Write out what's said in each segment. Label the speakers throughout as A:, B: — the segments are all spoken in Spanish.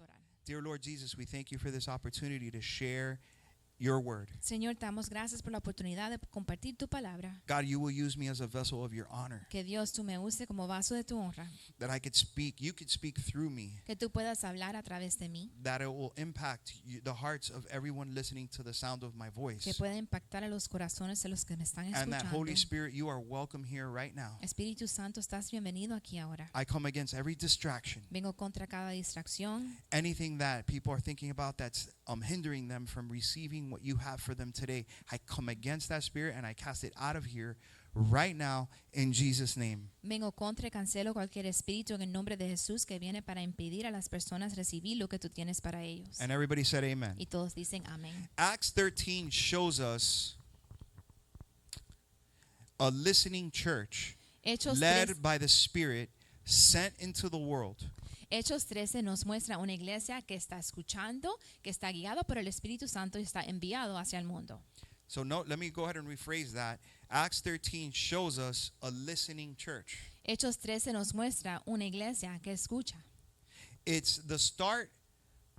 A: orar.
B: Dear Lord Jesus, we thank you for this opportunity to share your word.
A: Señor, te damos gracias por la oportunidad de compartir tu palabra.
B: God, you will use me as a vessel of your honor,
A: Que Dios tú me use como vaso de tu honra.
B: that I could speak, you could speak through me,
A: Que tú puedas hablar a través de mí.
B: that it will impact the hearts of everyone listening to the sound of my
A: Que
B: voice.
A: pueda impactar a los corazones de los que me están
B: And that Holy
A: escuchando.
B: Spirit, you are welcome here right now.
A: Espíritu Santo, estás bienvenido aquí ahora.
B: I come against every distraction,
A: Vengo contra cada distracción.
B: anything that people are thinking about that's hindering them from receiving what you have for them today. I come against that spirit and I cast it out of here right now in Jesus' name.
A: Vengo contra y cancelo cualquier espíritu en el nombre de Jesús que viene para impedir a las personas recibir lo que tú tienes para ellos.
B: And everybody said amen.
A: Y todos dicen amén.
B: Acts 13 shows us a listening church
A: Hechos
B: led by the Spirit sent into the world.
A: Hechos 13 nos muestra una iglesia que está escuchando, que está guiado por el Espíritu Santo y está enviado hacia el mundo.
B: So no, let me go ahead and rephrase that. Acts 13 shows us a listening church.
A: Hechos 13 nos muestra una iglesia que escucha.
B: It's the start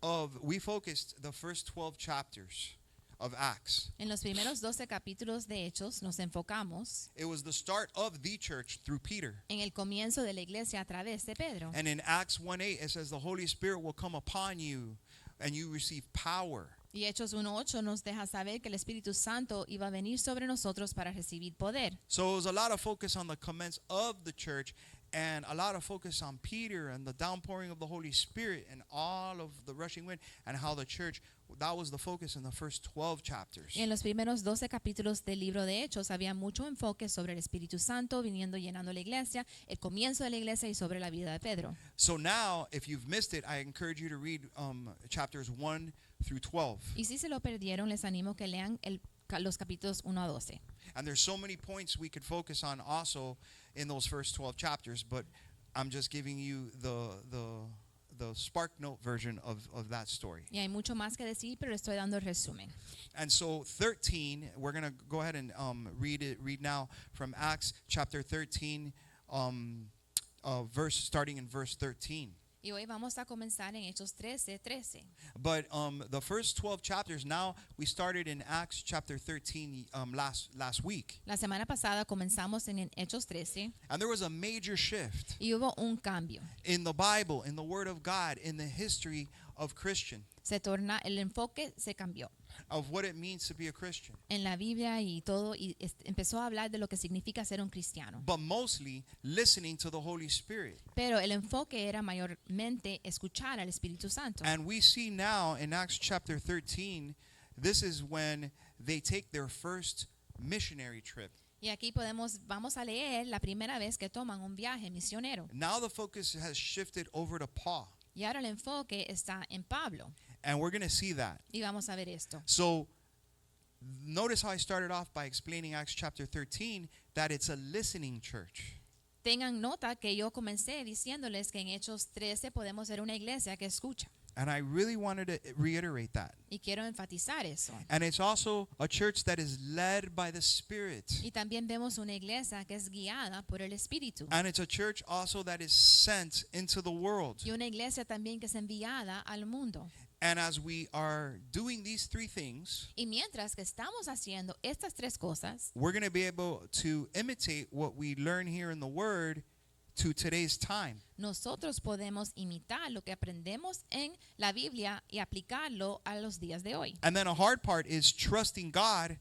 B: of, we focused the first 12 chapters of Acts.
A: En los primeros 12 capítulos de Hechos nos enfocamos
B: It was the start of the church through Peter.
A: en el comienzo de la iglesia a través de Pedro.
B: And in Acts 1:8 it says the Holy Spirit will come upon you and you receive power.
A: Y Hechos 1:8 nos deja saber que el Espíritu Santo iba a venir sobre nosotros para recibir poder.
B: So it was a lot of focus on the commence of the church and a lot of focus on Peter and the downpouring of the Holy Spirit and all of the rushing wind and how the church, that was the focus in the first 12 chapters.
A: Y en los primeros 12 capítulos del libro de Hechos había mucho enfoque sobre el Espíritu Santo viniendo llenando la iglesia, el comienzo de la iglesia y sobre la vida de Pedro.
B: So now, if you've missed it, I encourage you to read chapters 1 through 12.
A: Y si se lo perdieron, les animo que lean los capítulos 1 a 12.
B: And there's so many points we could focus on also in those first 12 chapters, but I'm just giving you the Spark Note version of that story.
A: Y hay mucho más que decir, pero estoy dando el resumen.
B: And so 13, we're going to go ahead and read now from Acts chapter 13, starting in verse 13.
A: Y hoy vamos a comenzar en Hechos 13:13.
B: But the first 12 chapters, now we started in Acts chapter 13 last week.
A: La semana pasada comenzamos en Hechos 13
B: And there was a major shift
A: y hubo un cambio.
B: in the Bible, in the Word of God, in the history of Christian,
A: El enfoque se cambió
B: of what it means to be a Christian.
A: en la Biblia y todo, y empezó a hablar de lo que significa ser un cristiano.
B: But mostly listening to the Holy Spirit.
A: Pero el enfoque era mayormente escuchar al Espíritu Santo.
B: And we see now in Acts chapter 13, this is when they take their first missionary trip.
A: Y aquí vamos a leer la primera vez que toman un viaje misionero.
B: Now the focus has shifted over to Paul.
A: Y ahora el enfoque está en Pablo.
B: And we're going to see that.
A: Y vamos a ver esto.
B: So notice how I started off by explaining Acts chapter 13, that it's a listening church.
A: Tengan nota que yo comencé diciéndoles que en Hechos 13 podemos ser una iglesia que escucha.
B: And I really wanted to reiterate that.
A: Y quiero enfatizar eso.
B: And it's also a church that is led by the Spirit.
A: Y también vemos una iglesia que es guiada por el Espíritu.
B: And it's a church also that is sent into the world.
A: Y una iglesia también que es enviada al mundo.
B: And as we are doing these three things,
A: Y mientras que estamos haciendo estas tres cosas,
B: we're going to be able to imitate what we learn here in the Word to today's time.
A: nosotros podemos imitar lo que aprendemos en la Biblia y aplicarlo a los días de hoy.
B: And then a hard part is trusting God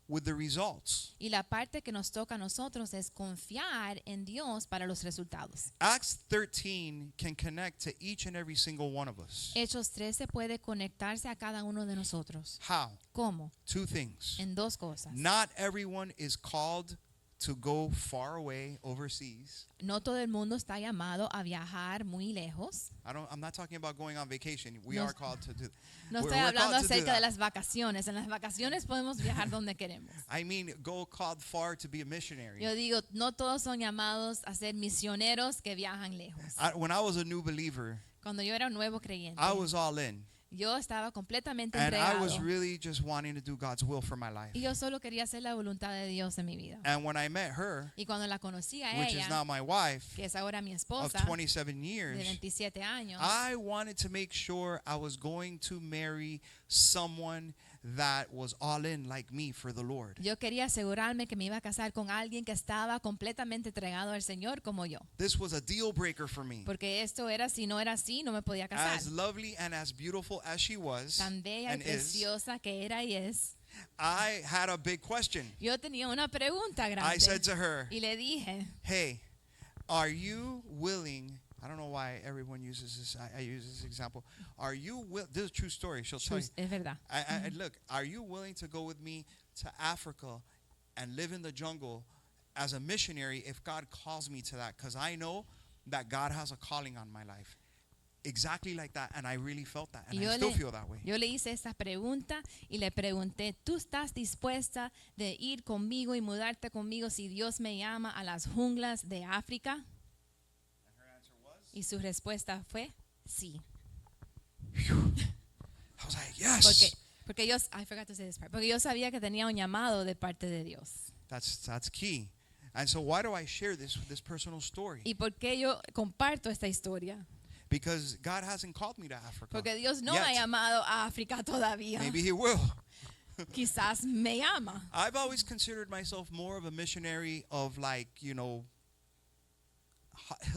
B: with the results.
A: Y la parte que nos toca a nosotros es confiar en Dios para los resultados.
B: Acts 13 can connect to each and every single one of us.
A: Hechos 13 puede conectarse a cada uno de nosotros.
B: How?
A: ¿Cómo?
B: Two things.
A: En dos cosas.
B: Not everyone is called to go far away overseas.
A: No todo el mundo está llamado a viajar muy lejos.
B: I'm not talking about going on vacation. We
A: No-
B: are called to do.
A: No
B: we're
A: estoy
B: called
A: hablando
B: to do
A: acerca de
B: that.
A: las vacaciones. En las vacaciones podemos viajar donde queremos.
B: I mean, go called far to be a missionary.
A: Yo digo, no todos son llamados a ser misioneros que viajan lejos.
B: When I was a new believer,
A: Cuando yo era un nuevo creyente,
B: I was all in.
A: Yo estaba completamente
B: And I
A: entregado.
B: was really just wanting to do God's will for my life.
A: Y yo solo quería hacer la voluntad de Dios en mi vida.
B: And when I met her,
A: Y cuando la conocí a
B: which is
A: ella,
B: now my wife
A: que es ahora mi
B: of
A: esposa
B: 27
A: de
B: years,
A: 27 años,
B: I wanted to make sure I was going to marry someone that was all in like me for the Lord.
A: yo quería asegurarme que me iba a casar con alguien que estaba completamente entregado al Señor como yo.
B: This was a deal breaker for me.
A: Porque esto era, si no era así, no me podía casar.
B: As lovely and as beautiful as she was
A: Tan bella y
B: and is,
A: preciosa que era y es.
B: I had a big question.
A: Yo tenía una pregunta
B: I said
A: grande.
B: to her,
A: Y le dije,
B: hey, are you willing? I don't know why everyone uses this. I use this example. Are you this is a true story. She'll tell you.
A: es verdad.
B: Look, are you willing to go with me to Africa and live in the jungle as a missionary if God calls me to that? Because I know that God has a calling on my life. Exactly like that. And I really felt that. And
A: Y
B: I
A: yo
B: still
A: le-
B: feel that way.
A: Yo le hice esa pregunta y le pregunté, ¿tú estás dispuesta de ir conmigo y mudarte conmigo si Dios me llama a las junglas de África? Y su respuesta fue sí.
B: I was like, yes.
A: Porque yo, I forgot to say this part, porque yo sabía que tenía un llamado de parte de Dios.
B: That's key. And so why do I share this personal story?
A: ¿Y por qué yo comparto esta historia?
B: Because God hasn't called me to Africa.
A: Porque Dios no
B: yet.
A: me ha llamado a África todavía.
B: Maybe He will.
A: Quizás me llama.
B: I've always considered myself more of a missionary of like, you know,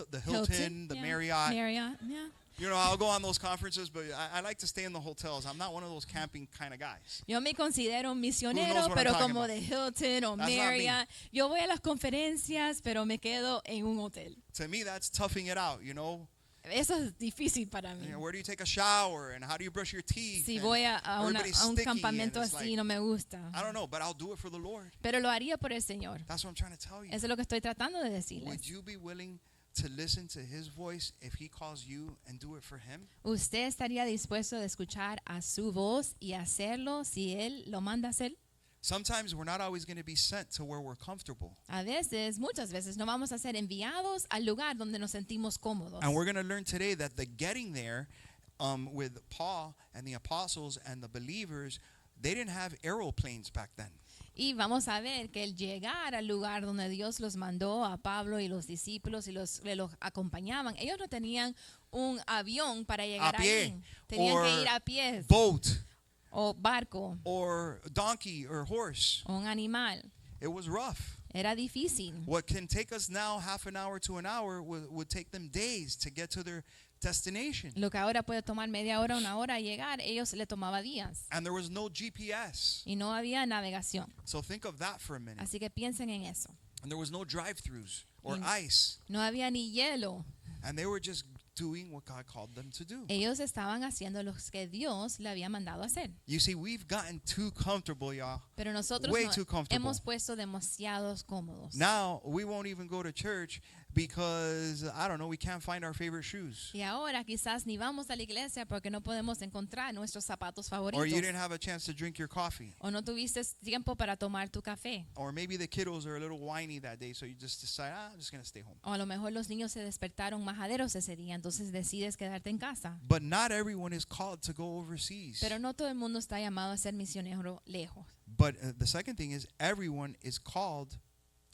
B: the Hilton, the
A: yeah.
B: Marriott.
A: Marriott, yeah.
B: You know, I'll go on those conferences, but I like to stay in the hotels. I'm not one of those camping kind of guys.
A: Yo me considero un
B: Who knows
A: misionero,
B: what I'm
A: pero
B: talking
A: como
B: about?
A: de Hilton o
B: That's not me.
A: Marriott. Yo voy a las conferencias, pero me quedo en un hotel.
B: To me, that's toughing it out, you know.
A: Eso es difícil para mí.
B: You know, where do you take a shower and how do you brush your teeth?
A: Si
B: And
A: voy a
B: everybody's
A: un
B: sticky and
A: campamento
B: it's
A: así,
B: like,
A: no me gusta.
B: I don't know, but I'll do it for the Lord.
A: Pero lo haría por el Señor.
B: That's what I'm trying to tell you.
A: Eso es lo que estoy tratando de decirles.
B: Would you be willing to listen to His voice if He calls you and do it for Him?
A: ¿Usted estaría dispuesto de escuchar a su voz y hacerlo si Él lo manda a hacer?
B: Sometimes we're not always going to be sent to where we're comfortable.
A: A veces, muchas veces, no vamos a ser enviados al lugar donde nos sentimos cómodos.
B: And we're going to learn today that the getting there with Paul and the apostles and the believers, they didn't have aeroplanes back then.
A: Y vamos a ver que el llegar al lugar donde Dios los mandó a Pablo y los discípulos y los acompañaban, ellos no tenían un avión para llegar
B: pie,
A: ahí. Tenían
B: or
A: que ir a pie
B: Boat
A: o barco
B: or donkey or horse.
A: o un animal.
B: It was rough.
A: Era difícil.
B: What can take us now half an hour to an hour would take them days to get to their destination.
A: Lo que ahora puede tomar media hora, una hora llegar, ellos le tomaba días.
B: And there was no GPS.
A: Y no había navegación.
B: So think of that for a minute.
A: Así que piensen en eso.
B: And there was no drive-thrus or
A: Y-
B: ice.
A: No había ni hielo.
B: And they were just doing what God called them to do.
A: Ellos estaban haciendo lo que Dios le había mandado hacer.
B: You see, we've gotten too comfortable, y'all.
A: Pero nosotros
B: Way
A: no-
B: too comfortable.
A: hemos puesto demasiados cómodos.
B: Now, we won't even go to church because, I don't know, we can't find our favorite shoes.
A: Y ahora quizás ni vamos a la iglesia porque no podemos encontrar nuestros zapatos
B: Or
A: favoritos.
B: you didn't have a chance to drink your coffee.
A: O no tuviste tiempo para tomar tu café.
B: Or maybe the kiddos are a little whiny that day, so you just decide, I'm just going to stay home.
A: O a lo mejor los niños se despertaron majaderos ese día, entonces decides quedarte en casa.
B: But not everyone is called to go overseas.
A: Pero no todo el mundo está llamado a ser misionero lejos.
B: But the second thing is everyone is called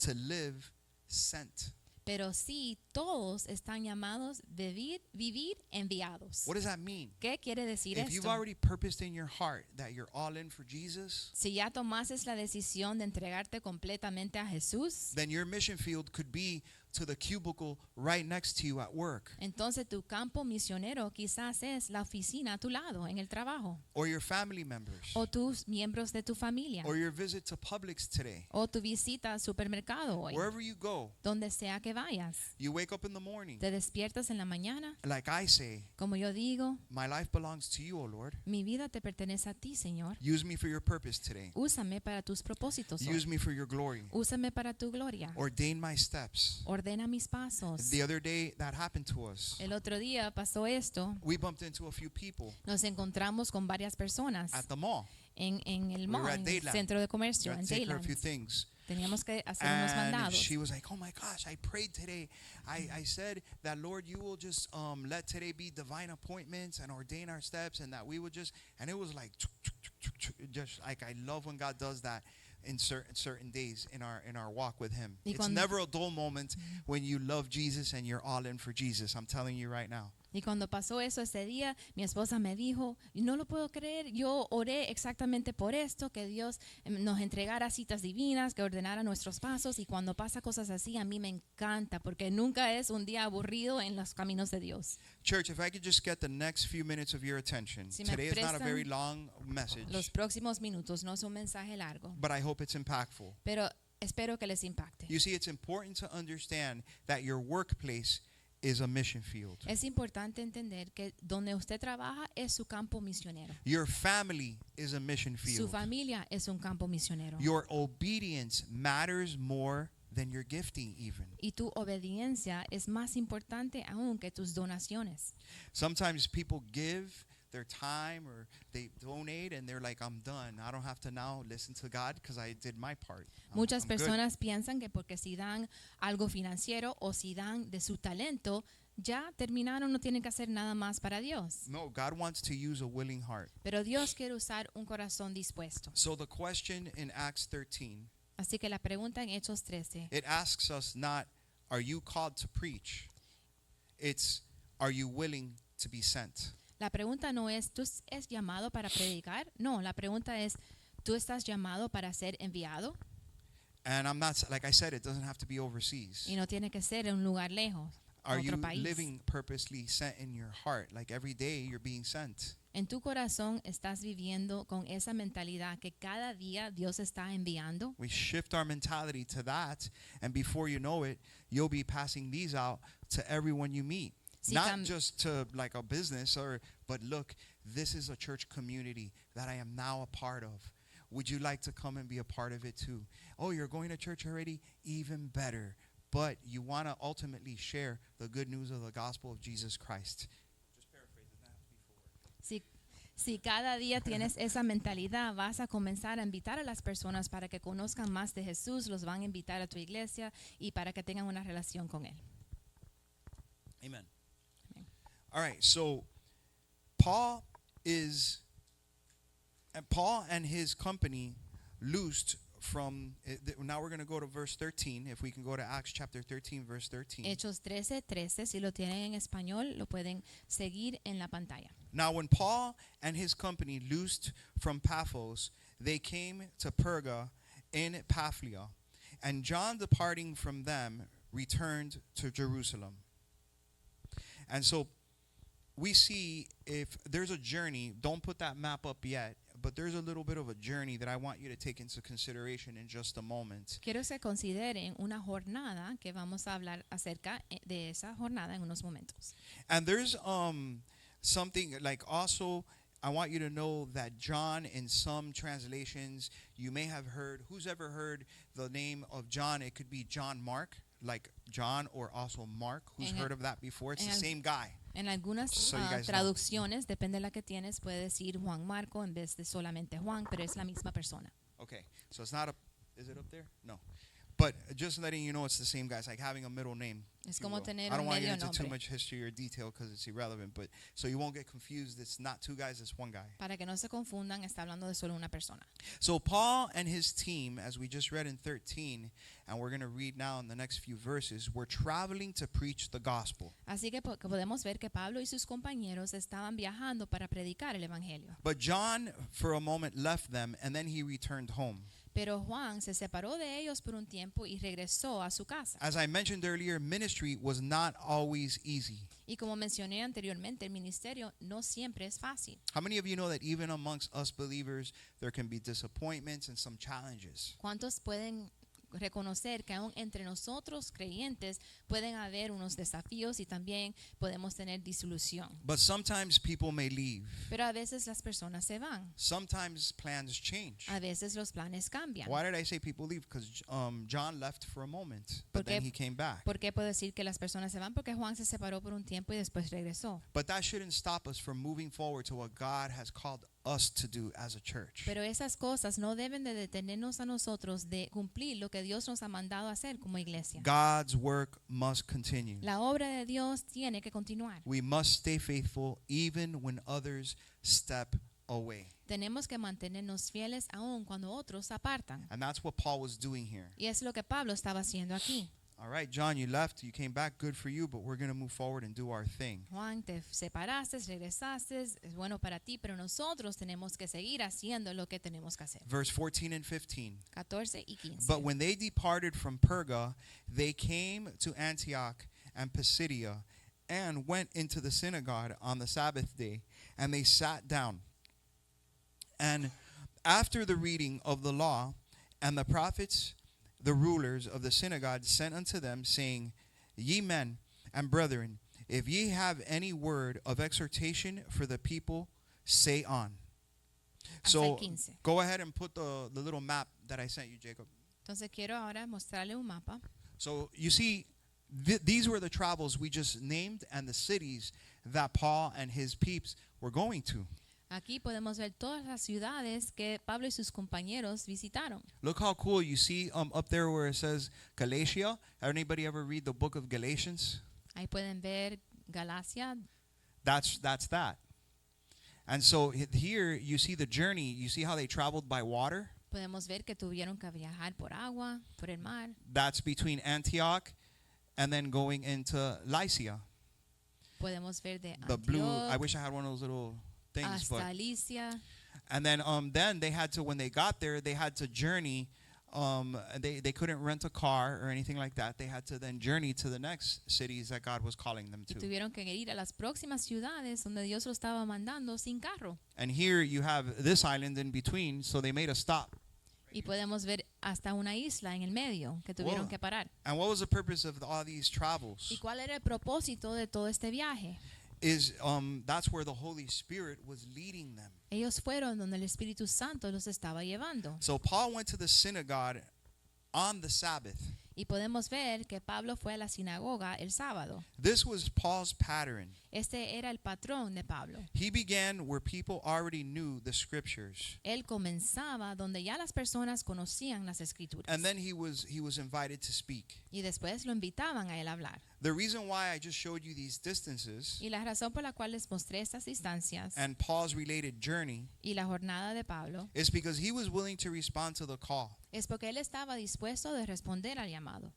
B: to live sent.
A: Pero sí, todos están llamados de vivir enviados.
B: What does that mean?
A: ¿Qué quiere decir
B: If you've
A: esto?
B: already purposed in your heart that you're all in for Jesus,
A: Si ya tomases la decisión de entregarte completamente a Jesús,
B: then your mission field could be to the cubicle right next to you at work,
A: entonces tu campo misionero quizás es la oficina a tu lado en el trabajo,
B: or your family members,
A: o tus miembros de tu familia,
B: or your visit to Publix today.
A: o tu visita al supermercado hoy.
B: Wherever you go,
A: Donde sea que vayas,
B: you wake up in the morning.
A: te despiertas en la mañana,
B: Like I say,
A: como yo digo,
B: my life belongs to you, O Lord.
A: mi vida te pertenece a ti, Señor.
B: Use me for your purpose today.
A: Úsame para tus propósitos hoy.
B: Use me for your glory.
A: Úsame para tu gloria.
B: Ordain my steps.
A: Ordena mis pasos.
B: The other day that happened to us.
A: El otro día pasó esto.
B: We bumped into a few people
A: Nos encontramos con varias personas
B: at the mall.
A: en el
B: We were
A: mall,
B: at
A: en el
B: Dayland.
A: centro de
B: We
A: comercio,
B: had
A: en
B: to take care of a few
A: Dayland.
B: things.
A: Teníamos que hacer unos
B: And
A: mandados.
B: she was like, oh my gosh, I prayed today. I said that, Lord, you will just let today be divine appointments and ordain our steps, and that we would just, and it was like, just like, I love when God does that in certain days in our walk with him. It's never a dull moment when you love Jesus and you're all in for Jesus. I'm telling you right now.
A: Y cuando pasó eso ese día, mi esposa me dijo, no lo puedo creer, yo oré exactamente por esto, que Dios nos entregara citas divinas, que ordenara nuestros pasos, y cuando pasa cosas así, a mí me encanta, porque nunca es un día aburrido en los caminos de Dios.
B: Church, if I could just get the next few minutes of your attention.
A: Si me
B: Today is not a
A: prestan
B: very long message,
A: Los próximos minutos no es un mensaje largo,
B: but I hope it's impactful.
A: pero espero que les impacte.
B: You see, it's important to understand that your workplace is a mission field.
A: Es importante entender que donde usted trabaja es su campo misionero.
B: Your family is a mission
A: Su
B: field.
A: familia es un campo misionero.
B: Your obedience matters more than your gifting even.
A: Y tu obediencia es más importante aún que tus donaciones.
B: Sometimes people give their time or they donate and they're like, I'm done. I don't have to now listen to God because I did my part.
A: Muchas
B: I'm good.
A: personas piensan que porque si dan algo financiero o si dan de su talento, ya terminaron, no tienen que hacer nada más para Dios.
B: No, God wants to use a willing heart.
A: Pero Dios quiere usar un corazón dispuesto.
B: So the question in Acts 13,
A: Así que la pregunta en Hechos 13
B: it asks us not, are you called to preach? It's, are you willing to be sent?
A: La pregunta no es, ¿tú es llamado para predicar? No, la pregunta es, ¿tú estás llamado para ser enviado?
B: And I'm not, like I said, it doesn't have to be overseas.
A: Y no tiene que ser en un lugar lejos,
B: Are
A: otro
B: you
A: país.
B: living purposely sent in your heart? Like every day you're being sent.
A: En tu corazón estás viviendo con esa mentalidad que cada día Dios está enviando.
B: We shift our mentality to that, and before you know it, you'll be passing these out to everyone you meet.
A: Si
B: Not
A: cam-
B: just to like a business, but look, this is a church community that I am now a part of. Would you like to come and be a part of it too? Oh, you're going to church already? Even better. But you want to ultimately share the good news of the gospel of Jesus Christ. Just paraphrasing that before.
A: Si cada día tienes esa mentalidad, vas a comenzar a invitar a las personas para que conozcan más de Jesús, los van a invitar a tu iglesia y para que tengan una relación con Él.
B: Amen.
A: Amen.
B: All right, so Paul and his company loosed from, now we're going to go to verse 13. If we can go to Acts chapter 13, verse 13.
A: Hechos 13:13, si lo tienen en español, lo pueden seguir en la pantalla.
B: Now when Paul and his company loosed from Paphos, they came to Perga in Pamphylia, and John departing from them returned to Jerusalem. And so we see, if there's a journey, don't put that map up yet, but there's a little bit of a journey that I want you to take into consideration in just a moment.
A: Quiero que consideren una jornada que vamos a hablar acerca de esa jornada en unos momentos.
B: And there's something like also, I want you to know that John, in some translations, you may have heard, who's ever heard the name of John? It could be John Mark, like John, or also Mark. Who's heard of that before? It's the same guy.
A: En algunas
B: So you guys know.
A: traducciones, depende de la que tienes, puede decir Juan Marco en vez de solamente Juan, pero es la misma persona.
B: Okay, so it's not is it up there? No. But just letting you know it's the same guy. It's like having a middle name.
A: Es
B: if you
A: como
B: will.
A: tener
B: I don't
A: un
B: want to get
A: medio
B: into too
A: nombre.
B: much history or detail because it's irrelevant, but so you won't get confused. It's not two guys, it's one guy.
A: Para que no se confundan, está hablando de solo una persona.
B: So Paul and his team, as we just read in 13, and we're going to read now in the next few verses, were traveling to preach the gospel.
A: Así que podemos ver que Pablo y sus compañeros estaban viajando para predicar el evangelio.
B: But John, for a moment, left them, and then he returned home.
A: Pero Juan se separó de ellos por un tiempo y regresó a su casa.
B: As I mentioned earlier, ministry was not always easy.
A: Y como mencioné anteriormente, el ministerio no siempre es fácil.
B: How many of you know that even amongst us believers, there can be disappointments and some challenges?
A: ¿Cuántos pueden reconocer que aún entre nosotros creyentes pueden haber unos desafíos y también podemos tener disolución?
B: But sometimes people may leave.
A: Pero a veces las personas se van.
B: Sometimes plans change.
A: A veces los planes cambian.
B: Why did I say people leave? Because John left for a moment, but
A: Porque-
B: then he came back.
A: ¿Por qué puedo decir que las personas se van? Porque Juan se separó por un tiempo y después regresó.
B: But that shouldn't stop us from moving forward to what God has called us to do as a church.
A: Pero esas cosas no deben de detenernos a nosotros de cumplir lo que Dios nos ha mandado a hacer como iglesia.
B: God's work must continue.
A: La obra de Dios tiene que continuar.
B: We must stay faithful even when others step away.
A: Tenemos que mantenernos fieles aun cuando otros apartan.
B: And that's what Paul was doing here.
A: Y es lo que Pablo estaba haciendo aquí.
B: All right, John, you left, you came back, good for you, but we're going to move forward and do our thing.
A: Juan, te separaste, regresaste, es bueno para ti, pero nosotros tenemos que seguir haciendo lo que tenemos que hacer.
B: Verse 14 and 15.
A: 14 y 15.
B: But when they departed from Perga, they came to Antioch and Pisidia and went into the synagogue on the Sabbath day, and they sat down. And after the reading of the law and the prophets, the rulers of the synagogue sent unto them, saying, Ye men and brethren, if ye have any word of exhortation for the people, say on.
A: Hasta el
B: So
A: 15.
B: go ahead and put the little map that I sent you, Jacob.
A: Entonces quiero ahora mostrarle un mapa.
B: So you see, these were the travels we just named and the cities that Paul and his peeps were going to.
A: Aquí podemos ver todas las ciudades que Pablo y sus compañeros visitaron.
B: Look how cool you see up there where it says Galatia. Anybody ever read the book of Galatians?
A: Ahí pueden ver Galacia.
B: That's that. And so here you see the journey. You see how they traveled by water?
A: Podemos ver que tuvieron que viajar por agua, por el mar.
B: That's between Antioch and then going into Lycia.
A: Podemos ver de
B: The blue. I
A: Antioch
B: wish I had one of those little things, but
A: hasta Alicia.
B: and then they had to, when they got there, they had to journey. They couldn't rent a car or anything like that. They had to then journey to the next cities that God was calling them
A: Y
B: to.
A: tuvieron que ir a las próximas ciudades donde Dios lo estaba mandando sin carro.
B: And here you have this island in between, so they made a stop.
A: Y podemos ver hasta una isla en el medio que tuvieron
B: Wow.
A: que parar.
B: And what was the purpose of all these travels?
A: ¿Y cuál era el propósito de todo este viaje?
B: Is that's where the Holy Spirit was leading them.
A: Ellos fueron donde el Espíritu Santo los estaba llevando.
B: So Paul went to the synagogue on the Sabbath.
A: Y podemos ver que Pablo fue a la sinagoga el sábado.
B: This was Paul's pattern.
A: Este era el patrón de Pablo.
B: He began where people already knew the scriptures.
A: Él comenzaba donde ya las personas conocían las escrituras.
B: And then he was invited to speak.
A: Y después lo invitaban a él a hablar.
B: The reason why I just showed you these distances
A: Y la razón por la cual les mostré estas distancias
B: and Paul's related journey
A: y la jornada de Pablo
B: is because he was willing to respond to the call.
A: es porque él estaba dispuesto de responder al llamado.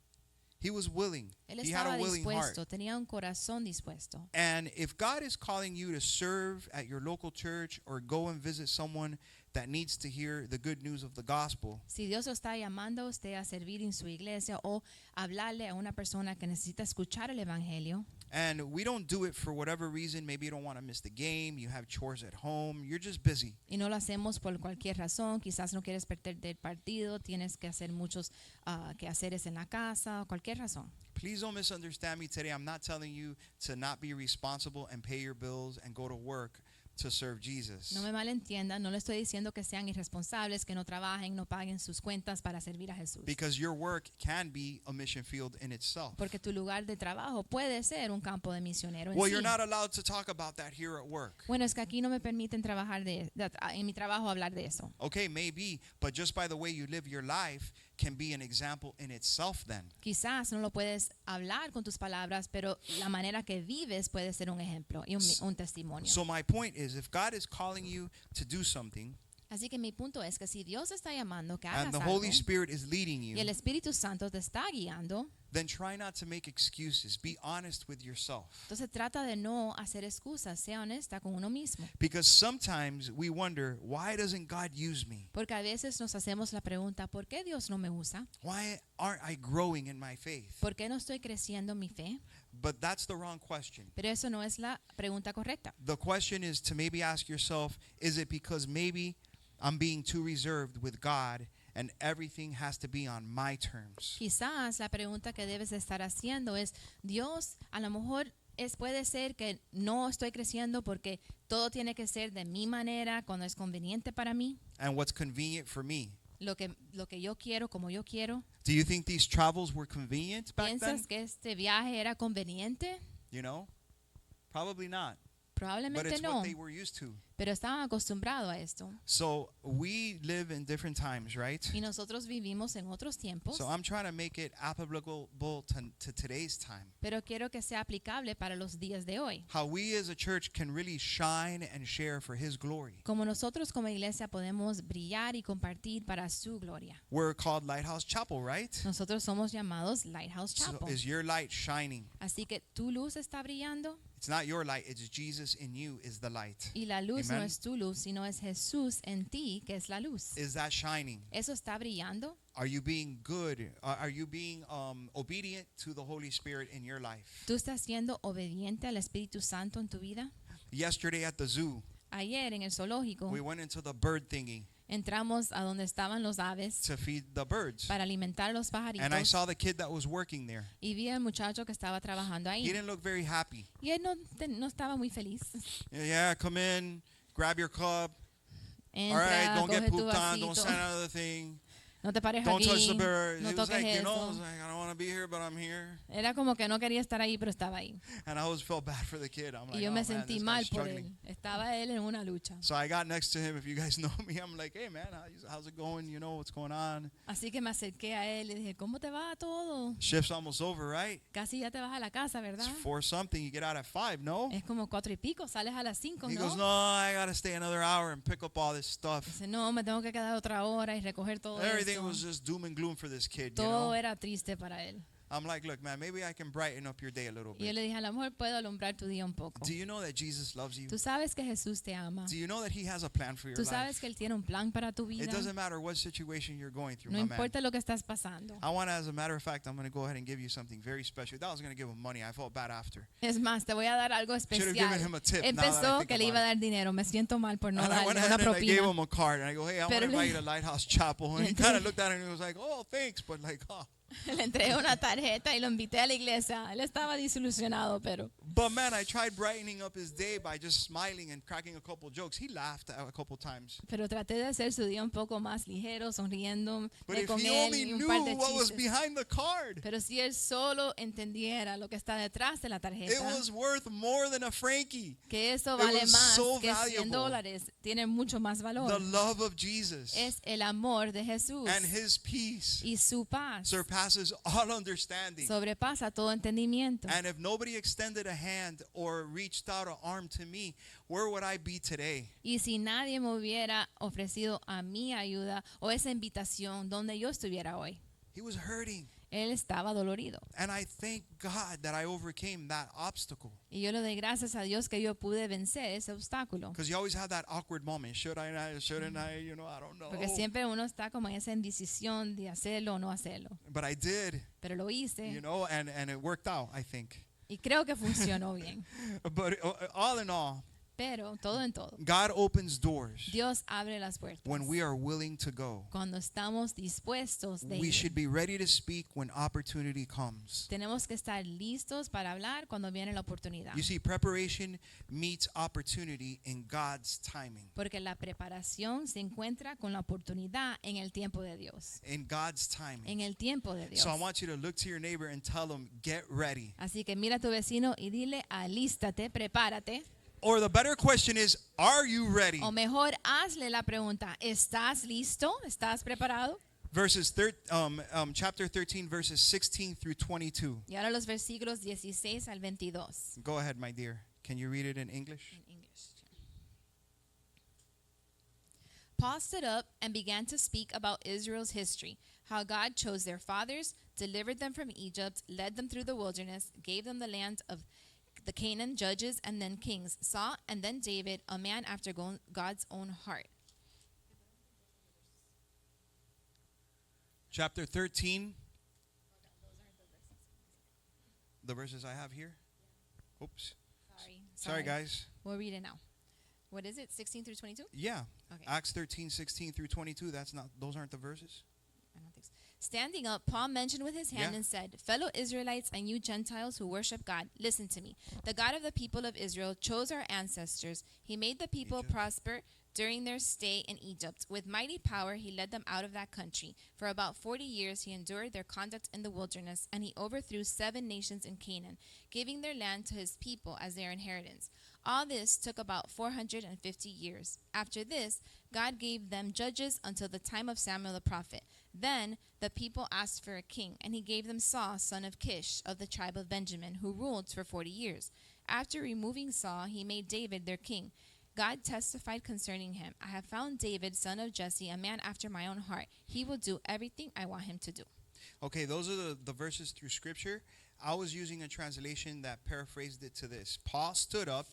B: He was willing.
A: Él
B: He had
A: estaba
B: a willing heart.
A: dispuesto, tenía un corazón dispuesto.
B: And if God is calling you to serve at your local church or go and visit someone that needs to hear the good news of the gospel,
A: Si Dios lo está llamando a usted a servir en su iglesia o hablarle a una persona que necesita escuchar el evangelio,
B: and we don't do it for whatever reason, maybe you don't want to miss the game, you have chores at home, you're just busy.
A: y no lo hacemos por cualquier razón, quizás no quieres perderte el partido, tienes que hacer muchos quehaceres en la casa, cualquier razón.
B: Please don't misunderstand me today. I'm not telling you to not be responsible and pay your bills and go to work to serve Jesus.
A: No me malentiendan, no le estoy diciendo que sean irresponsables, que no trabajen, no paguen sus cuentas para servir a Jesús.
B: Because your work can be a mission field in itself.
A: Porque tu lugar de trabajo puede ser un campo de misionero en
B: Well,
A: sí.
B: you're not allowed to talk about that here at work.
A: Bueno, es que aquí no me permiten trabajar en mi trabajo hablar de eso.
B: Okay, maybe, but just by the way you live your life can be an example in itself then.
A: Quizás no lo puedes hablar con tus palabras, pero la manera que vives puede ser un ejemplo y un testimonio.
B: So my point is, if God is calling you to do something
A: Así que mi punto es que si Dios está llamando que
B: and
A: hagas
B: the
A: algo
B: Holy Spirit is leading
A: y
B: you,
A: el Espíritu Santo te está guiando,
B: then try not to make excuses. Be honest with yourself.
A: entonces trata de no hacer excusas, sea honesta con uno mismo.
B: Because sometimes we wonder, why doesn't God use me?
A: Porque a veces nos hacemos la pregunta, ¿por qué Dios no me usa?
B: Why aren't I growing in my faith?
A: ¿Por qué no estoy creciendo en mi fe?
B: But that's the wrong question.
A: Pero eso no es la pregunta correcta.
B: The question is to maybe ask yourself, is it because maybe I'm being too reserved with God and everything has to be on my terms?
A: Quizás la pregunta que debes de estar haciendo es, Dios, a lo mejor puede ser que no estoy creciendo porque todo tiene que ser de mi manera, cuando es conveniente para mí,
B: And what's convenient for me?
A: lo que yo quiero, como yo quiero.
B: Do you think these travels were convenient back then?
A: ¿Piensas que este viaje era conveniente?
B: You know? Probably not. But
A: Probablemente
B: it's
A: no,
B: what they were used to.
A: pero estaban acostumbrados a esto.
B: So we live in different times, right?
A: Y nosotros vivimos en otros tiempos,
B: So I'm trying to make it applicable to today's time.
A: pero quiero que sea aplicable para los días de hoy.
B: How we as a church can really shine and share for His glory.
A: Como nosotros como iglesia podemos brillar y compartir para su gloria.
B: We're called Lighthouse Chapel, right?
A: Nosotros somos llamados Lighthouse
B: So
A: Chapel.
B: is your light shining?
A: Así que tu luz está brillando
B: It's not your light, it's Jesus in you is the light.
A: y la luz no
B: Amen.
A: es tu luz, sino es Jesús en ti que es la luz.
B: Is that shining?
A: Eso está brillando.
B: Are you being good? Are you being obedient to the Holy Spirit in your life?
A: ¿Tú estás siendo obediente al Espíritu Santo en tu vida?
B: Yesterday at the zoo,
A: Ayer en el zoológico
B: we went into the bird thingy
A: entramos a donde estaban los aves
B: to feed the birds.
A: para alimentar a los
B: And I
A: pajaritos
B: saw the kid that was working there.
A: y vi al muchacho que estaba trabajando
B: He
A: ahí.
B: didn't look very happy.
A: Y él no estaba muy feliz.
B: Yeah, come in, grab your cup. All right,
A: Entra,
B: don't get
A: coge tu
B: pooped on, don't
A: vasito.
B: stand out of the thing.
A: No te pares
B: Don't touch
A: aquí,
B: the bird.
A: no
B: It was
A: toques
B: like, you know, I
A: eso.
B: was like, I don't want to be here, but I'm here.
A: Era como que no quería estar ahí, pero estaba ahí.
B: And I always felt bad for the kid. I'm like,
A: Y yo
B: oh,
A: me
B: man,
A: sentí
B: this
A: mal
B: guy's
A: por
B: struggling.
A: él. Estaba él en una lucha.
B: So I got next to him. If you guys know me, I'm like, hey, man, how's it going? You know what's going on?
A: Así que me acerqué a él y dije, ¿cómo te va todo?
B: Shift's almost over, right?
A: Casi ya te vas a la casa, ¿verdad?
B: It's 4 something. You get out at 5, no?
A: Es como 4 y pico, sales a las 5,
B: He goes,
A: ¿no?
B: no, I got to stay another hour and pick up all this stuff.
A: Dice, no, me tengo que quedar otra hora y recoger todo
B: Everything
A: eso.
B: was just doom and gloom for this kid, you
A: Todo
B: know?
A: era triste para él.
B: I'm like, look, man, maybe I can brighten up your day a little
A: Y yo
B: bit.
A: le dije, a lo mejor puedo alumbrar tu día un poco.
B: Do you know that Jesus loves you?
A: Tú sabes que Jesús te ama.
B: Do you know that He has a plan for your
A: Tú sabes
B: life?
A: que Él tiene un plan para tu vida.
B: It doesn't matter what situation you're going through,
A: No
B: my man.
A: importa lo que estás pasando.
B: I want to, as a matter of fact, I'm going to go ahead and give you something very special. That was going to give him money. I felt bad after.
A: Es más, te voy a dar algo
B: Should have given
A: especial.
B: him a tip. Now that I
A: Empezó
B: think
A: que le iba a
B: about it.
A: dar dinero. Me siento mal por no
B: And I went
A: darle una
B: ahead and I gave
A: propina.
B: him a card. And I go, hey, I want to
A: Pero le-
B: invite you to Lighthouse Chapel. And he
A: Entonces-
B: kind of looked at it and he was like, oh, thanks. But like, oh.
A: Le entregué una tarjeta y lo invité a la iglesia. Él estaba desilusionado, pero
B: But man, I tried brightening up his day by just smiling and cracking a couple jokes. He laughed a couple times.
A: traté de hacer su día un poco más ligero, sonriendo
B: But if
A: con
B: he
A: él
B: only
A: y un
B: knew
A: par de
B: what was
A: chistes.
B: behind the card,
A: Pero si él solo entendiera lo que está detrás de la
B: it
A: tarjeta,
B: was worth more than a Frankie.
A: que eso
B: it
A: vale
B: was
A: más
B: so
A: que
B: valuable.
A: $100, tiene mucho más
B: The
A: valor.
B: love of Jesus
A: Es el amor de Jesús
B: and His peace
A: y su paz
B: surpasses all understanding.
A: sobrepasa todo entendimiento.
B: And if nobody extended a hand or reached out an arm to me, where would I be today?
A: Y si nadie me hubiera ofrecido a mi ayuda o esa invitación donde yo estuviera hoy,
B: He was hurting.
A: él estaba dolorido.
B: And I thank God that I overcame that obstacle.
A: Y yo le doy gracias a Dios que yo pude vencer ese obstáculo.
B: Because you always have that awkward moment. Should I not? Shouldn't I? You know, I don't know.
A: Porque siempre uno está como en esa indecisión de hacerlo o no hacerlo.
B: But I did,
A: Pero lo hice
B: you know, and it worked out, I think.
A: y creo que funcionó bien.
B: But all in all,
A: Pero todo en todo,
B: God opens doors
A: Dios abre las puertas.
B: when we are willing to go.
A: Cuando estamos dispuestos de
B: We
A: ir.
B: should be ready to speak when opportunity comes.
A: Tenemos que estar listos para hablar cuando viene la oportunidad.
B: You see, preparation meets opportunity in God's timing.
A: Porque la preparación se encuentra con la oportunidad en el tiempo de Dios.
B: In God's timing.
A: En el tiempo de Dios.
B: So I want you to look to your neighbor and tell them, get ready.
A: Así que mira a tu vecino y dile, alístate, prepárate.
B: Or the better question is, are you ready?
A: O mejor, hazle la pregunta, ¿estás listo? ¿Estás preparado?
B: Chapter 13, verses 16 through 22.
A: Y ahora los versículos 16 al 22.
B: Go ahead, my dear. Can you read it in English?
A: In English. Paul stood up and began to speak about Israel's history, how God chose their fathers, delivered them from Egypt, led them through the wilderness, gave them the land of the Canaan judges and then kings, Saul and then David, a man after God's own heart.
B: Chapter 13. The verses I have here. Oops. Sorry, guys.
A: We'll read it now. What is it, 16 through 22?
B: Yeah.
A: Okay.
B: Acts 13, 16 through 22. Those aren't the verses.
A: I don't think so. Standing up, Paul mentioned with his hand
B: Yeah.
A: and said, Fellow Israelites and you Gentiles who worship God, listen to me. The God of the people of Israel chose our ancestors. He made the people
B: Egypt.
A: prosper during their stay in Egypt. With mighty power he led them out of that country. For about 40 years he endured their conduct in the wilderness, and he overthrew 7 nations in Canaan, giving their land to his people as their inheritance. All this took about 450 years. After this, God gave them judges until the time of Samuel the prophet. Then the people asked for a king, and he gave them Saul, son of Kish, of the tribe of Benjamin, who ruled for 40 years. After removing Saul, he made David their king. God testified concerning him, I have found David, son of Jesse, a man after my own heart. He will do everything I want him to do.
B: Okay, those are the verses through Scripture. I was using a translation that paraphrased it to this. Paul stood up,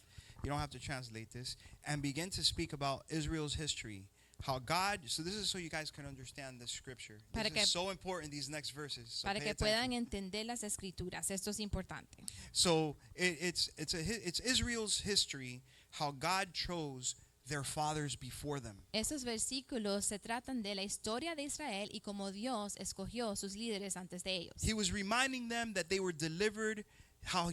B: you don't have to translate this, and began to speak about Israel's history. How God, so this is so you guys can understand the Scripture. This is so important, these next verses. So
A: Para
B: pay
A: que
B: attention.
A: puedan entender las escrituras. Esto es importante.
B: So it's Israel's history, how God chose their fathers before them.
A: Esos versículos se tratan de la historia de Israel y cómo Dios escogió sus líderes antes de ellos.
B: He was reminding them that they were delivered, how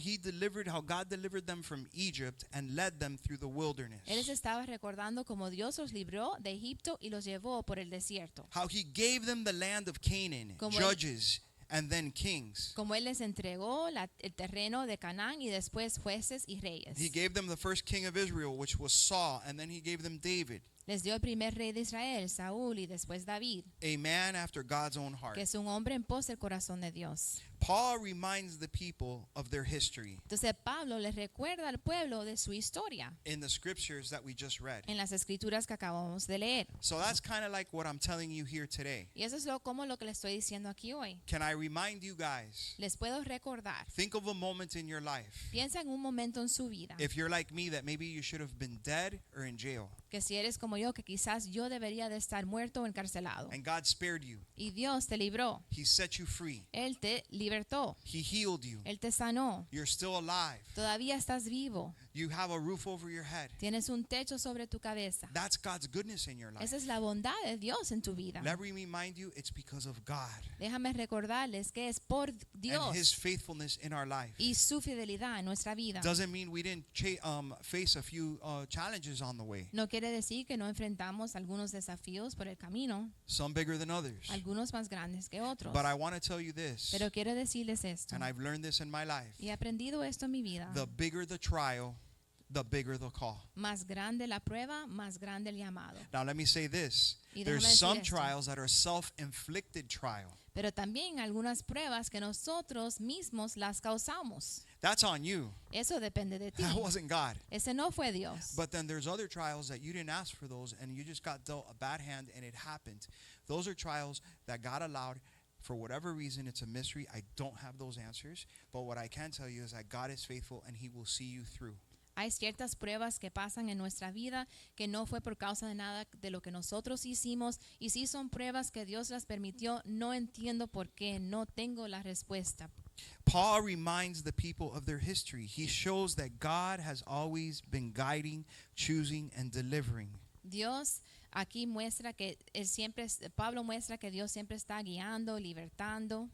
B: God delivered them from Egypt and led them through the wilderness.
A: Él les estaba recordando cómo Dios los libró de Egipto y los llevó por el desierto.
B: How he gave them the land of Canaan,
A: Como
B: judges, and then kings.
A: Como Él les entregó el terreno de Canaán y después jueces y reyes.
B: He gave them the first king of Israel, which was Saul, and then he gave them David,
A: Les dio el primer rey de Israel, Saúl, y después David,
B: a man after God's own heart.
A: que es un hombre en pos del corazón de Dios.
B: Paul reminds the people of their history
A: Entonces Pablo les recuerda al pueblo de su historia
B: in the scriptures that we just read.
A: en las escrituras que acabamos de leer.
B: So that's kind of like what I'm telling you here today.
A: Y eso es como lo que les estoy diciendo aquí hoy.
B: Can I remind you guys,
A: Les puedo recordar.
B: think of a moment in your life,
A: Piensa en un momento en su vida
B: if you're like me, that maybe you should have been dead or in jail,
A: que si eres como yo, que quizás yo debería de estar muerto o encarcelado.
B: and God spared you.
A: Y Dios te libró.
B: He set you free.
A: Él te libertó.
B: He healed you.
A: Él te sanó.
B: You're still alive.
A: Todavía estás vivo.
B: You have a roof over your head.
A: Tienes un techo sobre tu cabeza.
B: That's God's goodness in your life.
A: Esa es la bondad de Dios en tu vida.
B: Let me remind you, it's because of God
A: Déjame recordarles que es por
B: and
A: Dios
B: His faithfulness in our life.
A: y su fidelidad en nuestra vida.
B: Doesn't mean we didn't face a few challenges on the way,
A: No quiere decir que no enfrentamos algunos desafíos por el camino,
B: some bigger than others.
A: algunos más grandes que otros.
B: But I want to tell you this,
A: Pero quiero decirles esto,
B: and I've learned this in my life.
A: y he aprendido esto en mi vida.
B: The bigger the trial, the bigger the call.
A: Más grande la prueba, más grande el llamado.
B: Now let me say this.
A: Y déjame
B: There's
A: decir
B: some
A: esto.
B: trials that are self-inflicted trial.
A: Pero también algunas pruebas que nosotros mismos las causamos.
B: That's on you.
A: Eso depende de ti.
B: That wasn't God.
A: Ese no fue Dios.
B: But then there's other trials that you didn't ask for those and you just got dealt a bad hand and it happened. Those are trials that God allowed for whatever reason. It's a mystery. I don't have those answers. But what I can tell you is that God is faithful and He will see you through.
A: Hay ciertas pruebas que pasan en nuestra vida que no fue por causa de nada de lo que nosotros hicimos, y sí son pruebas que Dios las permitió. No entiendo por qué, no tengo la respuesta.
B: Paul reminds the people of their history. He shows that God has always been guiding, choosing, and delivering.
A: Dios aquí muestra que Pablo muestra que Dios siempre está guiando, libertando,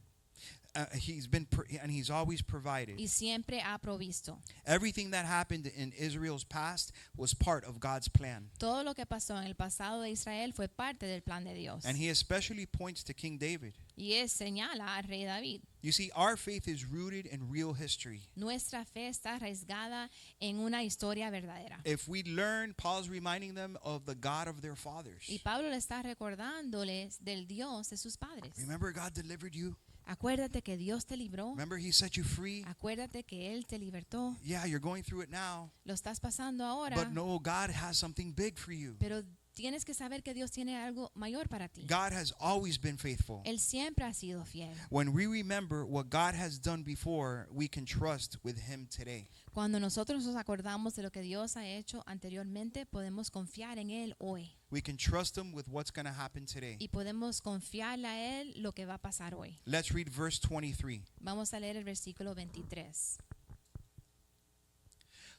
B: He's always provided.
A: y siempre ha provisto.
B: Everything that happened in Israel's past was part of God's plan.
A: Todo lo que pasó en el pasado de Israel fue parte del plan de Dios.
B: And he especially points to King David.
A: Y él señala al rey David.
B: You see, our faith is rooted in real history.
A: Nuestra fe está arraigada en una historia verdadera.
B: If we learn, Paul's reminding them of the God of their fathers.
A: Y Pablo le está recordándoles del Dios de sus padres.
B: Remember God delivered you?
A: Acuérdate que Dios te libró.
B: Remember He set you free?
A: Acuérdate que Él te libertó.
B: Yeah, you're going through it now.
A: Lo estás pasando ahora.
B: But no, God has something big for you.
A: Pero tienes que saber que Dios tiene algo mayor para ti.
B: God has always been faithful.
A: Él siempre ha sido fiel.
B: When we remember what God has done before, we can trust with Him today.
A: Cuando nosotros nos acordamos de lo que Dios ha hecho anteriormente, podemos confiar en Él hoy.
B: We can trust Him with what's going to happen today.
A: Y podemos confiarle a Él lo que va a pasar hoy.
B: Let's read verse 23.
A: Vamos a leer el versículo 23.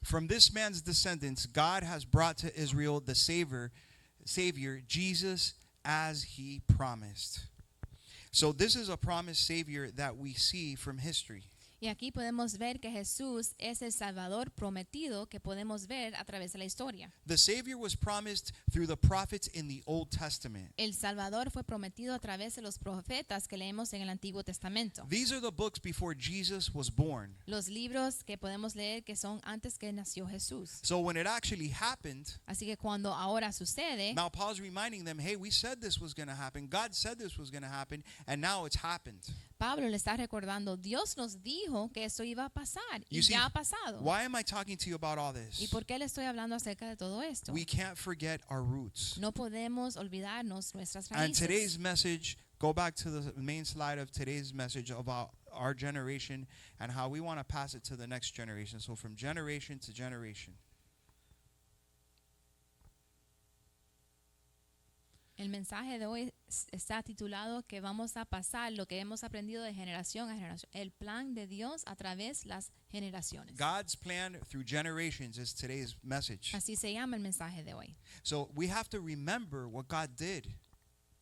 B: From this man's descendants, God has brought to Israel the Savior, Jesus, as He promised. So this is a promised Savior that we see from history.
A: Y aquí podemos ver que Jesús es el Salvador prometido que podemos ver a través de la historia.
B: The Savior was promised through the prophets in the Old Testament.
A: El Salvador fue prometido a través de los profetas que leemos en el Antiguo Testamento.
B: These are the books before Jesus was born.
A: Los libros que podemos leer que son antes que nació Jesús.
B: So when it actually happened,
A: Así que cuando ahora sucede,
B: now Paul's reminding them, hey, we said this was going to happen. God said this was going to happen, and now it's happened.
A: Pablo le está recordando, Dios nos dijo que esto iba a pasar y
B: You see,
A: ya ha pasado.
B: why am I talking to you about all
A: ¿Y
B: this?
A: por qué le estoy hablando acerca de todo esto?
B: We can't forget our roots.
A: No podemos olvidarnos nuestras
B: And today's
A: raíces.
B: message, go back to the main slide of today's message about our generation and how we want to pass it to the next generation. So from generation to generation.
A: El mensaje de hoy está titulado que vamos a pasar lo que hemos aprendido de generación a generación. El plan de Dios a través de las generaciones.
B: God's plan through generations is today's message.
A: Así se llama el mensaje de hoy.
B: So we have to remember what God did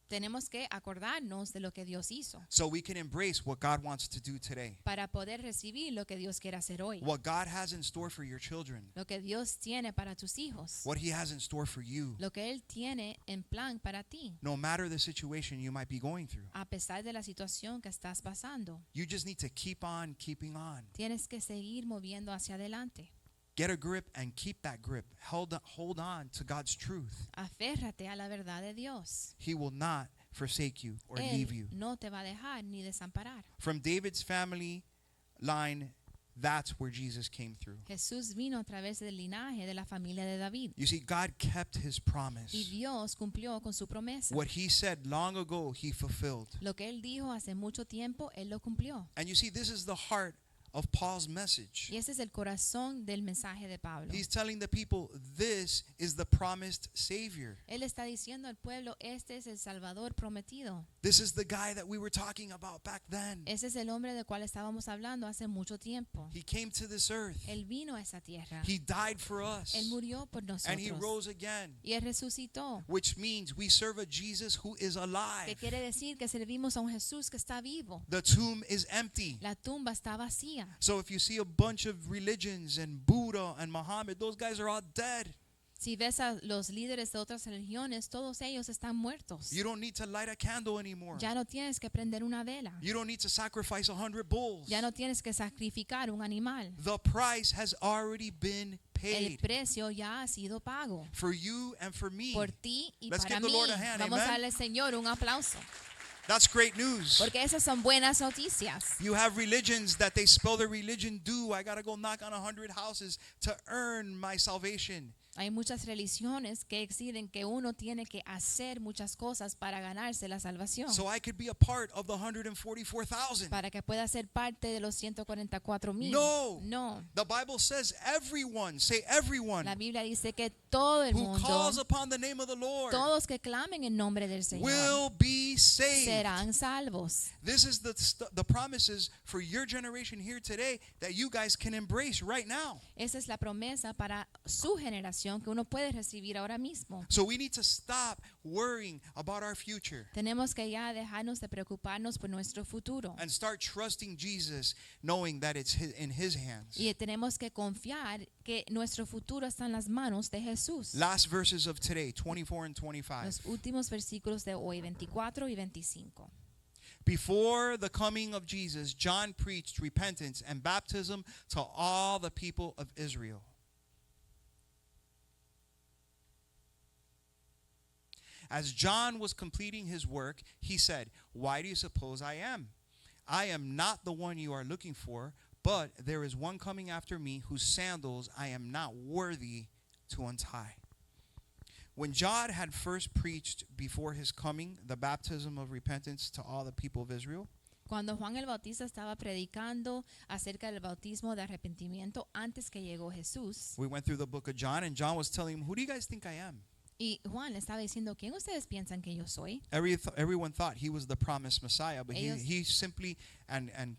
A: Tenemos que acordarnos de lo que Dios hizo
B: so we can embrace what God wants to do today.
A: para poder recibir lo que Dios quiere hacer hoy.
B: What God has in store for your children.
A: Lo que Dios tiene para tus hijos.
B: What He has in store for you.
A: Lo que Él tiene en plan para ti.
B: No matter the situation you might be going through.
A: A pesar de la situación que estás pasando,
B: You just need to keep on keeping on.
A: tienes que seguir moviendo hacia adelante.
B: Get a grip and keep that grip. Hold on to God's truth.
A: Aférrate a la verdad de Dios.
B: He will not forsake you or leave you.
A: Él no te va a dejar ni desamparar.
B: From David's family line, that's where Jesus came through.
A: Jesús vino a través del linaje de la familia de David.
B: You see, God kept His
A: Y
B: promise.
A: Dios cumplió con su promesa.
B: What He said long ago, He fulfilled.
A: Lo que Él dijo hace mucho tiempo, Él lo cumplió.
B: And you see, this is the heart of Paul's message.
A: Y ese es el corazón del mensaje de Pablo.
B: He's telling the people, this is the promised Savior.
A: Él está diciendo al pueblo, este es el Salvador prometido.
B: This is the guy that we were talking about back then.
A: Ese es el hombre del cual estábamos hablando hace mucho tiempo.
B: He came to this earth.
A: Él vino a esa tierra.
B: He died for us.
A: Él murió por
B: And He
A: nosotros.
B: rose again.
A: Y Él resucitó.
B: Which means we serve a Jesus who is
A: Que
B: alive.
A: quiere decir que servimos a un Jesús que está vivo.
B: The tomb is empty.
A: La tumba está vacía.
B: So if you see a bunch of religions and Buddha and Muhammad, those guys are all dead.
A: Si ves a los líderes de otras religiones, todos ellos están muertos.
B: You don't need to light a candle anymore.
A: Ya no tienes que prender una vela.
B: You don't need to sacrifice 100 bulls.
A: Ya no tienes que sacrificar un animal.
B: The price has already been
A: El
B: paid
A: precio ya ha sido pago.
B: for you and for me.
A: Por ti y
B: Let's
A: para
B: give the
A: mí.
B: Lord a hand,
A: Vamos a
B: amen.
A: darle al Señor un aplauso.
B: That's great news.
A: Porque esas son buenas noticias.
B: You have religions that they spell their religion due. I got to go knock on 100 houses to earn my salvation.
A: Hay muchas religiones que exigen que uno tiene que hacer muchas cosas para ganarse la salvación.
B: So I could be a part of the 144,000.
A: Para que pueda ser parte de los 144,000.
B: No.
A: No.
B: The Bible says everyone, say everyone,
A: La Biblia dice que todo el
B: who calls
A: mundo,
B: upon the name of the Lord
A: todos que clamen en nombre del Señor,
B: will be saved.
A: serán salvos.
B: This is the promises for your generation here today that you guys can embrace right now.
A: Esa es la promesa para su generación que uno puede recibir ahora mismo.
B: So we need to stop worrying about our future
A: Tenemos que ya dejarnos de preocuparnos por nuestro futuro.
B: and start trusting Jesus, knowing that it's in His hands.
A: Y tenemos que confiar que nuestro futuro está en las manos de Jesús.
B: Last verses of today, 24 and 25.
A: Los últimos versículos de hoy, 24 y 25.
B: Before the coming of Jesus, John preached repentance and baptism to all the people of Israel. As John was completing his work, he said, "Why do you suppose I am? I am not the one you are looking for, but there is one coming after me whose sandals I am not worthy to untie." When John had first preached before his coming the baptism of repentance to all the people of Israel,
A: Cuando Juan el Bautista estaba predicando acerca del bautismo de arrepentimiento antes que llegó Jesús,
B: we went through the book of John, and John was telling him, "Who do you guys think I am?"
A: y Juan le estaba diciendo, ¿quién ustedes piensan que yo soy?
B: Everyone thought he was the promised Messiah, but
A: Ellos-
B: he simply and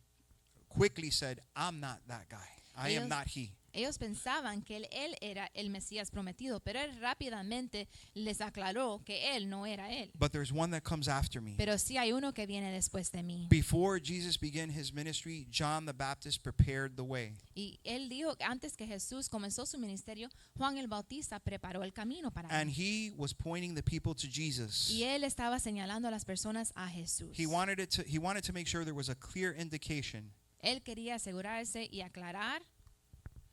B: quickly said, "I'm not that guy. I am
A: Ellos-
B: not he."
A: Ellos pensaban que él era el Mesías prometido, pero él rápidamente les aclaró que él no era él.
B: But there's one that comes after me.
A: Pero sí hay uno que viene después de mí.
B: Before Jesus began his ministry, John the Baptist prepared the way.
A: Y él dijo que antes que Jesús comenzó su ministerio, Juan el Bautista preparó el camino para
B: And
A: él.
B: he was pointing the people to Jesus.
A: Y él estaba señalando a las personas a Jesús.
B: He wanted to make sure there was a clear indication.
A: Él quería asegurarse y aclarar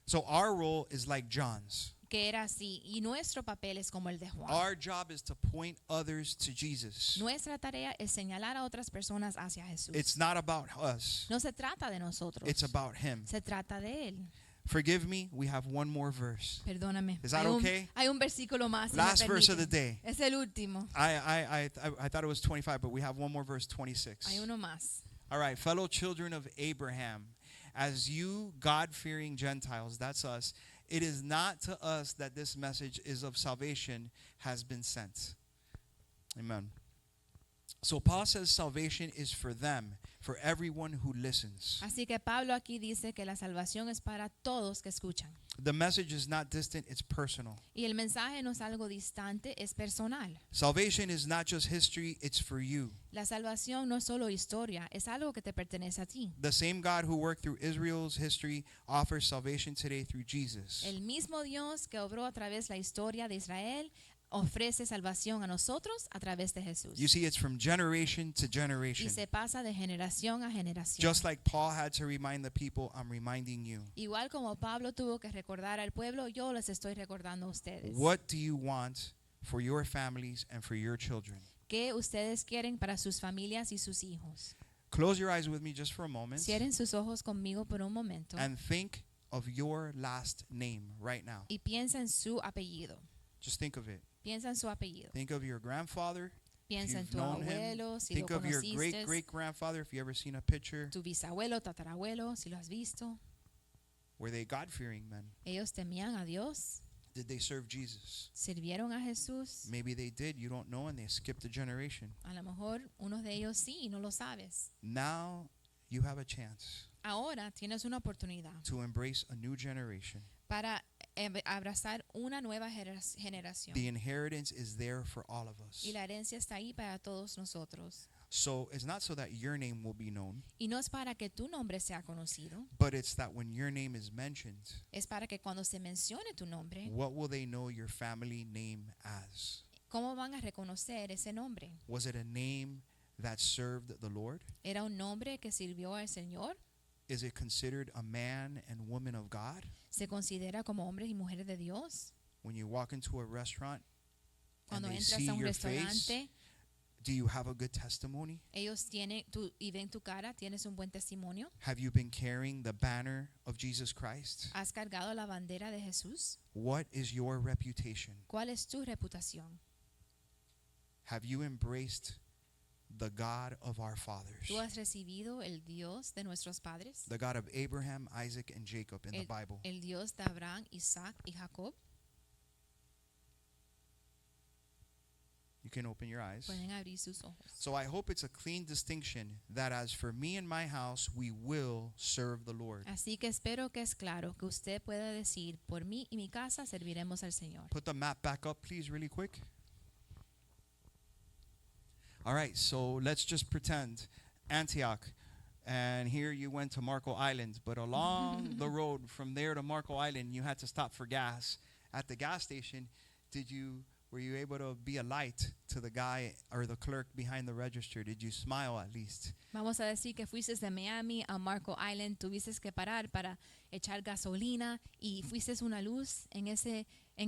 B: So our role is like John's.
A: que era así. Y nuestro papel es como el de Juan.
B: Our job is to point others to Jesus.
A: Nuestra tarea es señalar a otras personas hacia Jesús.
B: It's not about us.
A: No se trata de nosotros.
B: It's about him.
A: Se trata de él.
B: Forgive me, we have one more verse.
A: Perdóname.
B: Is that
A: Hay
B: okay?
A: Hay un versículo más. si me
B: Last verse of the
A: permiten.
B: day.
A: Es el último.
B: I thought it was 25, but we have one more verse, 26.
A: Hay uno más.
B: All right, fellow children of Abraham, as you God-fearing Gentiles, that's us, it is not to us that this message is of salvation has been sent. Amen. So Paul says salvation is for them, for everyone who listens.
A: Así que Pablo aquí dice que la salvación es para todos que escuchan.
B: The message is not distant, it's personal.
A: Y el mensaje no es algo distante, es personal.
B: Salvation is not just history, it's for you.
A: La salvación no es solo historia, es algo que te pertenece a ti.
B: The same God who worked through Israel's history offers salvation today through Jesus.
A: El mismo Dios que obró a través de la historia de Israel ofrece salvación a nosotros a través de Jesús.
B: You see, it's from generation to
A: Y
B: generation.
A: se pasa de generación a generación.
B: Just like Paul had to remind the people, I'm reminding you.
A: Igual como Pablo tuvo que recordar al pueblo, yo les estoy recordando a ustedes.
B: What do you want for your families and for your children?
A: ¿Qué ustedes quieren para sus familias y sus hijos?
B: Close your eyes with me just for a moment
A: Cierren sus ojos conmigo por un momento
B: and think of your last name right now.
A: y piensa en su apellido.
B: Just think of it.
A: Piensa en su apellido.
B: Think of your grandfather.
A: Piensa en
B: you've
A: tu
B: known him.
A: abuelo, si
B: Think
A: lo
B: of your
A: conociste.
B: great-great-grandfather if you ever seen a picture.
A: Tu bisabuelo, tatarabuelo, si lo has visto.
B: Were they God-fearing men?
A: Ellos temían a Dios,
B: Did they serve Jesus?
A: sirvieron a Jesús.
B: Maybe they did, you don't know, and they skipped a generation.
A: A lo mejor unos de ellos sí y no lo sabes.
B: Now you have a chance
A: Ahora tienes una oportunidad
B: to embrace a new generation.
A: para abrazar una nueva generación.
B: The inheritance is there for all of us.
A: Y la herencia está ahí para todos nosotros.
B: So it's not so that your name will be known,
A: Y no es para que tu nombre sea conocido,
B: but it's that when your name is mentioned,
A: es para que cuando se mencione tu nombre,
B: what will they know your family name as?
A: ¿cómo van a reconocer ese nombre?
B: Was it a name that served the Lord?
A: ¿Era un nombre que sirvió al Señor?
B: Is it considered a man and woman of God?
A: ¿Se considera como hombres y mujeres de Dios?
B: When you walk into a restaurant and
A: Cuando
B: they
A: entras
B: see
A: a un
B: your face,
A: restaurante,
B: do you have a good testimony?
A: ellos tienen y ven tu cara, tienes un buen testimonio.
B: Have you been carrying the banner of Jesus Christ?
A: ¿Has cargado la bandera de Jesús?
B: What is your reputation?
A: ¿Cuál es tu reputación?
B: Have you embraced the God of our fathers?
A: ¿Tú has recibido el Dios de nuestros padres?
B: The God of Abraham, Isaac, and Jacob in the Bible.
A: El Dios de Abraham, Isaac y Jacob.
B: You can open your eyes.
A: Pueden abrir sus ojos.
B: So I hope it's a clean distinction that as for me and my house, we will serve the Lord.
A: Así que espero que es claro que usted pueda decir, por mí y mi casa serviremos al Señor.
B: Put the map back up, please, really quick. All right, so let's just pretend Antioch, and here you went to Marco Island, but along the road from there to Marco Island, you had to stop for gas. At the gas station, were you able to be a light to the guy or the clerk behind the register? Did you smile at least?
A: Vamos a decir que fuiste de Miami a Marco Island, tuviste que parar para echar gasolina y fuiste una luz en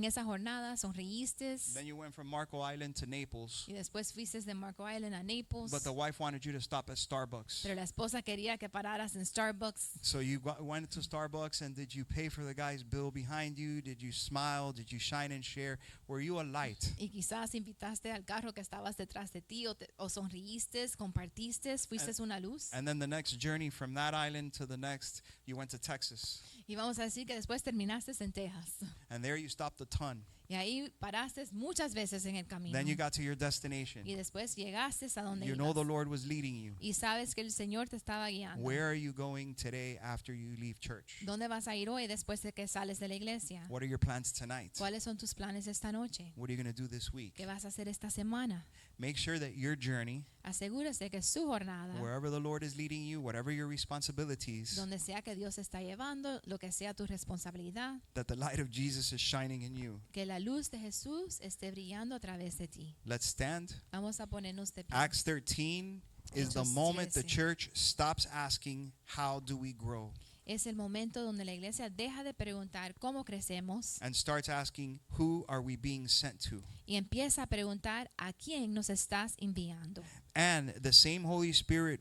A: esa jornada, sonreíste.
B: Then you went from Marco Island to Naples,
A: Y después fuiste de Marco Island a Naples.
B: but the wife wanted you to stop at Starbucks.
A: Pero la esposa quería que pararas en Starbucks.
B: So you went to Starbucks, and did you pay for the guy's bill behind you? Did you smile? Did you shine and share? Were you a light?
A: Y quizás invitaste al carro que estabas detrás de ti o sonreíste, compartiste, fuiste una luz.
B: And then the next journey from that island to the next, you went to Texas.
A: Y vamos a decir que después terminaste en Texas.
B: And there you stopped a ton.
A: Y ahí paraste muchas veces en el camino.
B: Then you got to your destination.
A: Y después llegaste a donde
B: You know the
A: ibas.
B: Lord was leading you.
A: Y sabes que el Señor te estaba guiando.
B: Where are you going today after you leave church?
A: ¿Dónde vas a ir hoy después de que sales de la iglesia?
B: What are your plans tonight?
A: ¿Cuáles son tus planes esta noche?
B: What are you going to do this week?
A: ¿Qué vas a hacer esta semana?
B: Make sure that your journey,
A: Asegúrese que su jornada,
B: wherever the Lord is leading you, whatever your responsibilities,
A: donde sea que Dios está llevando, lo que sea tu responsabilidad,
B: that the light of Jesus is shining in you.
A: que la luz de Jesús esté brillando a través de ti.
B: Let's stand.
A: Vamos a ponernos de pie.
B: Acts 13 is the
A: Hechos
B: moment the
A: 13.
B: church stops asking, how do we grow?
A: Es el momento donde la iglesia deja de preguntar cómo crecemos
B: And starts asking, who are we being sent to?
A: y empieza a preguntar a quién nos estás enviando.
B: And the same Holy Spirit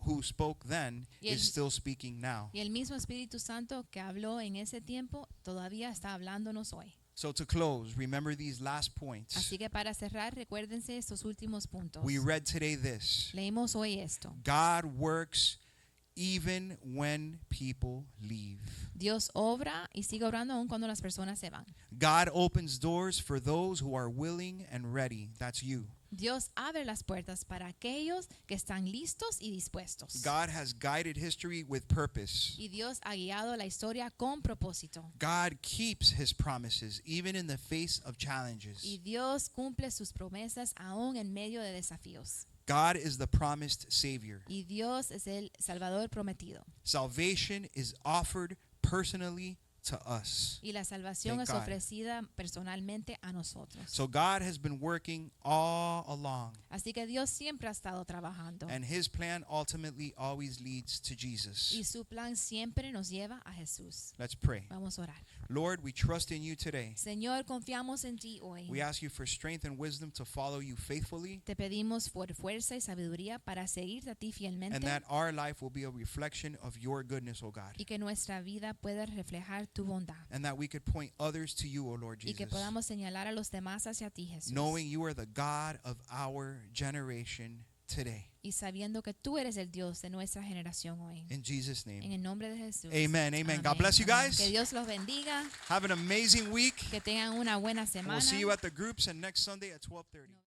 B: who spoke then
A: Y el-
B: is still speaking now.
A: Y el mismo Espíritu Santo que habló en ese tiempo todavía está hablándonos hoy.
B: So to close, remember these last points.
A: Así que para cerrar, recuérdense estos últimos puntos.
B: We read today this.
A: Leímos hoy esto.
B: God works even when people leave.
A: Dios obra y sigue obrando aun cuando las personas se van.
B: God opens doors for those who are willing and ready. That's you.
A: Dios abre las puertas para aquellos que están listos y dispuestos.
B: God has guided history with purpose.
A: Y Dios ha guiado la historia con propósito.
B: God keeps his promises even in the face of challenges.
A: Y Dios cumple sus promesas aún en medio de desafíos.
B: God is the promised Savior.
A: Y Dios es el Salvador prometido.
B: Salvation is offered personally to us.
A: Y la salvación
B: Thank
A: es
B: God.
A: ofrecida personalmente a nosotros.
B: So God has been working all along,
A: Así que Dios siempre ha estado trabajando.
B: and his plan ultimately always leads to Jesus.
A: Y su plan siempre nos lleva a Jesús.
B: Let's pray.
A: Vamos a orar.
B: Lord, we trust in you today.
A: Señor, confiamos en ti hoy.
B: We ask you for strength and wisdom to follow you faithfully,
A: Te pedimos por fuerza y sabiduría para seguirte a ti
B: and
A: fielmente
B: that our life will be a reflection of your goodness, O God,
A: y que nuestra vida pueda reflejar tu bondad
B: and that we could point others to you, O Lord
A: y que
B: Jesus,
A: podamos señalar a los demás hacia ti, Jesús.
B: knowing you are the God of our generation today.
A: Y sabiendo que tú eres el Dios de nuestra generación hoy.
B: In Jesus'
A: En
B: name,
A: el nombre de Jesús.
B: amen, amen. God
A: Amén,
B: bless you
A: amén.
B: guys.
A: Que Dios los bendiga.
B: Have an amazing week.
A: Que tengan una buena
B: We'll
A: semana.
B: see you at the groups and next Sunday at 12:30.